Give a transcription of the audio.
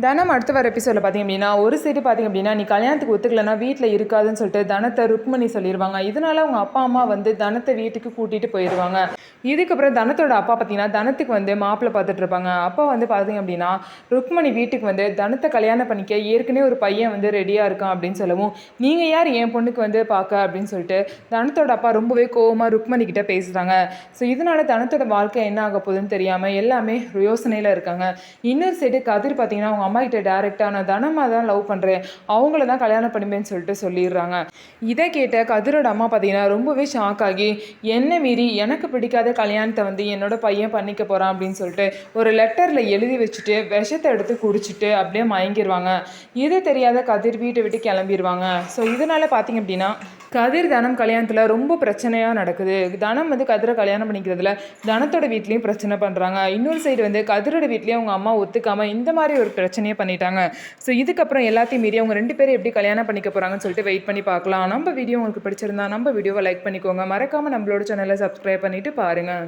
தனம் அடுத்து வர எபிசோடில் பார்த்திங்க அப்படின்னா ஒரு சைடு பார்த்திங்க அப்படின்னா நீ கல்யாணத்துக்கு ஒத்துக்கலைன்னா வீட்டில் இருக்காதுன்னு சொல்லிட்டு தனத்தை ருக்மணி சொல்லிடுவாங்க. இதனால அவங்க அப்பா அம்மா வந்து தனத்தை வீட்டுக்கு கூட்டிகிட்டு போயிடுவாங்க. இதுக்கப்புறம் தனத்தோட அப்பா பார்த்தீங்கன்னா தனத்துக்கு வந்து மாப்பிள்ளை பார்த்துட்டு இருப்பாங்க. அப்பா வந்து பார்த்திங்க அப்படின்னா ருக்மணி வீட்டுக்கு வந்து தனத்தை கல்யாணம் பண்ணிக்க ஏற்கனவே ஒரு பையன் வந்து ரெடியாக இருக்கான் அப்படின்னு சொல்லவும், நீங்கள் யார் என் பொண்ணுக்கு வந்து பார்க்க அப்படின்னு சொல்லிட்டு தனத்தோட அப்பா ரொம்பவே கோவமாக ருக்மணி கிட்ட பேசுகிறாங்க. ஸோ இதனால தனத்தோட வாழ்க்கை என்ன ஆக போகுதுன்னு தெரியாமல் எல்லாமே யோசனையில் இருக்காங்க. இன்னொரு சைடு கதிர் பார்த்தீங்கன்னா அவங்க அம்மா கிட்ட டேரெக்டாக நான் தனமா தான் லவ் பண்ணுறேன், அவங்கள தான் கல்யாணம் பண்ணிப்பேன்னு சொல்லிட்டு சொல்லிடுறாங்க. இதை கேட்ட கதிரோட அம்மா பார்த்தீங்கன்னா ரொம்பவே ஷாக் ஆகி, என்ன மீறி எனக்கு பிடிக்காத கல்யாணத்தை வந்து என்னோட பையன் பண்ணிக்க போகிறான் அப்படின்னு சொல்லிட்டு ஒரு லெட்டரில் எழுதி வச்சுட்டு விஷத்தை எடுத்து குடிச்சிட்டு அப்படியே மயங்கிடுவாங்க. இது தெரியாத கதிர் வீட்டை விட்டு கிளம்பிடுவாங்க. ஸோ இதனால் பார்த்தீங்க அப்படின்னா கதிர் தனம் கல்யாணத்தில் ரொம்ப பிரச்சனையாக நடக்குது. தனம் வந்து கதிரை கல்யாணம் பண்ணிக்கிறதுல தனத்தோட வீட்லேயும் பிரச்சனை பண்ணுறாங்க. இன்னொரு சைடு வந்து கதிரோட வீட்லேயும் அவங்க அம்மா ஒத்துக்காமல் இந்த மாதிரி ஒரு பிரச்சனையை பண்ணிட்டாங்க. ஸோ இதுக்கப்புறம் எல்லாத்தையும் மீறி அவங்க 2 பேரும் எப்படி கல்யாணம் பண்ணிக்க போகிறாங்கன்னு சொல்லிட்டு வெயிட் பண்ணி பார்க்கலாம். நம்ம வீடியோ உங்களுக்கு பிடிச்சிருந்தா நம்ம வீடியோவை லைக் பண்ணிக்கோங்க. மறக்காமல் நம்மளோட சேனலை சப்ஸ்கிரைப் பண்ணிவிட்டு பாருங்கள்.